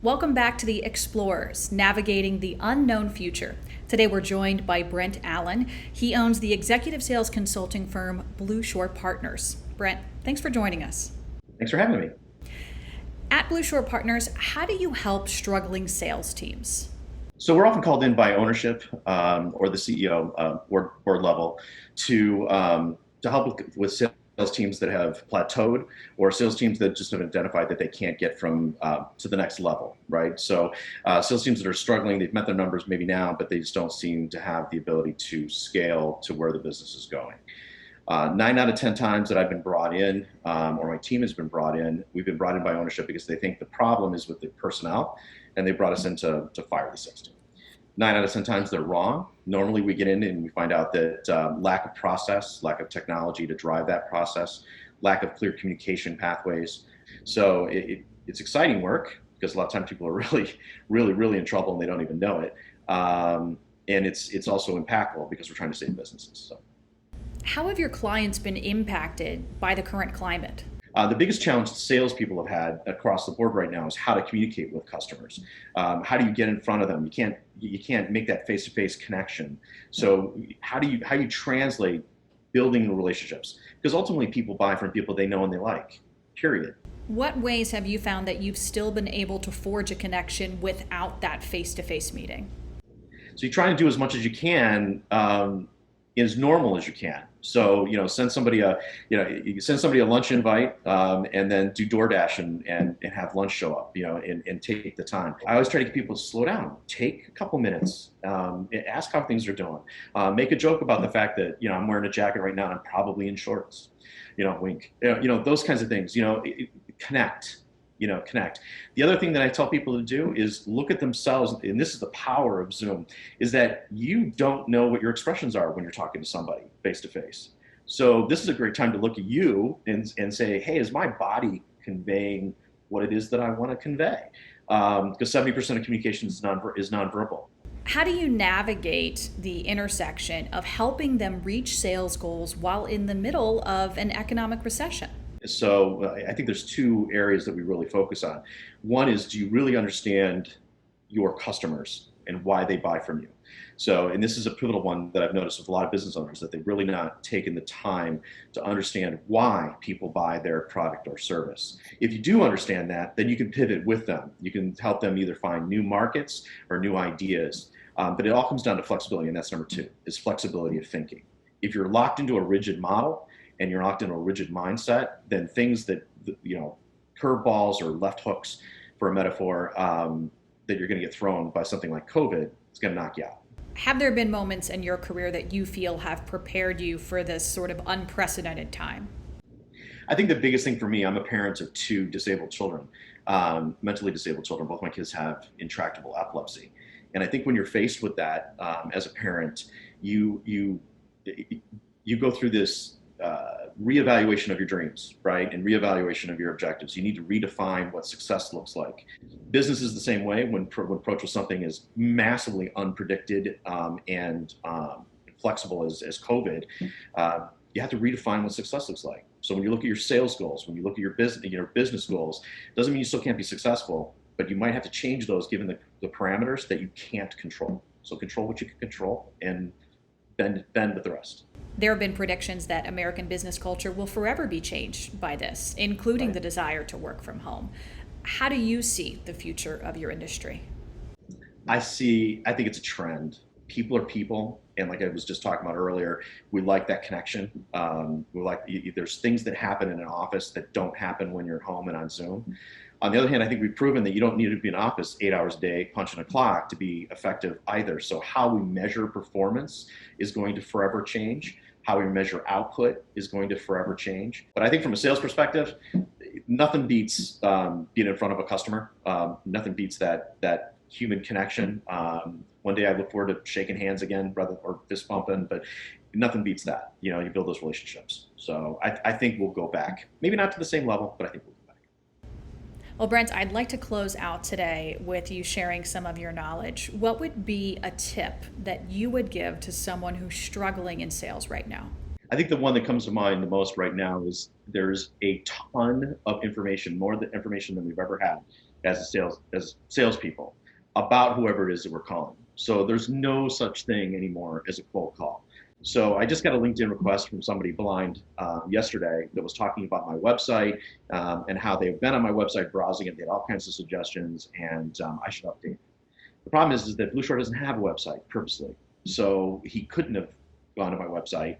Welcome back to the Explorers, navigating the unknown future. Today we're joined by Brent Allen. He owns the executive sales consulting firm Blue Shore Partners. Brent, thanks for joining us. Thanks for having me. At Blue Shore Partners, how do you help struggling sales teams? So we're often called in by ownership or the CEO board level to help with sales teams that have plateaued or sales teams that just have identified that they can't get from to the next level, right? So sales teams that are struggling, they've met their numbers maybe now, but they just don't seem to have the ability to scale to where the business is going. 9 out of 10 times that I've been brought in, or my team has been brought in, we've been brought in by ownership because they think the problem is with the personnel, and they brought us in to fire the sales team. 9 out of 10 times they're wrong. Normally we get in and we find out that lack of process, lack of technology to drive that process, lack of clear communication pathways. So it's exciting work because a lot of times people are really in trouble and they don't even know it. And it's also impactful because we're trying to save businesses. So. How have your clients been impacted by the current climate? The biggest challenge salespeople have had across the board right now is how to communicate with customers. How do you get in front of them? You can't make that face-to-face connection. So how do you translate building relationships? Because ultimately people buy from people they know and they like. Period. What ways have you found that you've still been able to forge a connection without that face-to-face meeting? So you try to do as much as you can. As normal as you can. So, send somebody you send somebody a lunch invite, and then do DoorDash and have lunch show up, and take the time. I always try to get people to slow down, take a couple minutes, ask how things are doing, make a joke about the fact that, I'm wearing a jacket right now and I'm probably in shorts, wink, those kinds of things, connect. Connect. The other thing that I tell people to do is look at themselves, and this is the power of Zoom, is that you don't know what your expressions are when you're talking to somebody face to face. So this is a great time to look at you and say, hey, is my body conveying what it is that I want to convey? Because 70% of communication is nonverbal. How do you navigate the intersection of helping them reach sales goals while in the middle of an economic recession? So I think there's two areas that we really focus on. One is, do you really understand your customers and why they buy from you? So, and this is a pivotal one that I've noticed with a lot of business owners, that they've really not taken the time to understand why people buy their product or service. If you do understand that, then you can pivot with them. You can help them either find new markets or new ideas. But it all comes down to flexibility, and that's number two, is flexibility of thinking. If you're locked into a rigid model, and you're locked in a rigid mindset, then things that, curveballs or left hooks, for a metaphor, that you're going to get thrown by something like COVID, it's going to knock you out. Have there been moments in your career that you feel have prepared you for this sort of unprecedented time? I think the biggest thing for me, I'm a parent of two disabled children, mentally disabled children. Both my kids have intractable epilepsy. And I think when you're faced with that, as a parent, you go through this reevaluation of your dreams, right? And reevaluation of your objectives. You need to redefine what success looks like. Business is the same way when approached with something as massively unpredicted and flexible as COVID. You have to redefine what success looks like. So when you look at your sales goals, when you look at your business goals, doesn't mean you still can't be successful, but you might have to change those given the parameters that you can't control. So control what you can control and bend with the rest. There have been predictions that American business culture will forever be changed by this, including Right. the desire to work from home. How do you see the future of your industry? I think it's a trend. People are people. And like I was just talking about earlier, we like that connection. There's things that happen in an office that don't happen when you're at home and on Zoom. On the other hand, I think we've proven that you don't need to be in office 8 hours a day, punching a clock to be effective either. So how we measure performance is going to forever change. How we measure output is going to forever change. But I think from a sales perspective, nothing beats being in front of a customer. Nothing beats that human connection. One day I look forward to shaking hands again, or fist bumping, but nothing beats that. You build those relationships. So I think we'll go back. Maybe not to the same level, but I think we'll go back. Well, Brent, I'd like to close out today with you sharing some of your knowledge. What would be a tip that you would give to someone who's struggling in sales right now? I think the one that comes to mind the most right now is there's a ton of information, more information than we've ever had, as salespeople about whoever it is that we're calling. So there's no such thing anymore as a cold call. So I just got a LinkedIn request from somebody blind yesterday that was talking about my website and how they've been on my website browsing it. They had all kinds of suggestions, and I should update it. The problem is that Blue Shore doesn't have a website purposely, so he couldn't have gone to my website.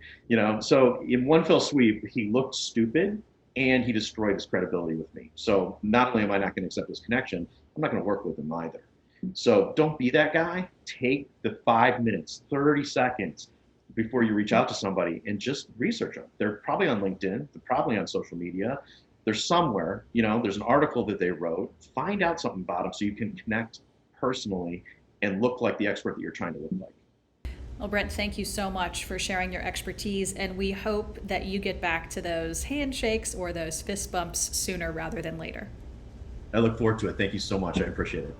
So in one fell sweep, he looked stupid and he destroyed his credibility with me. So not only am I not going to accept his connection, I'm not going to work with him either. So don't be that guy. Take the 5 minutes, 30 seconds before you reach out to somebody and just research them. They're probably on LinkedIn. They're probably on social media. They're somewhere, there's an article that they wrote. Find out something about them so you can connect personally and look like the expert that you're trying to look like. Well, Brent, thank you so much for sharing your expertise, and we hope that you get back to those handshakes or those fist bumps sooner rather than later. I look forward to it. Thank you so much. I appreciate it.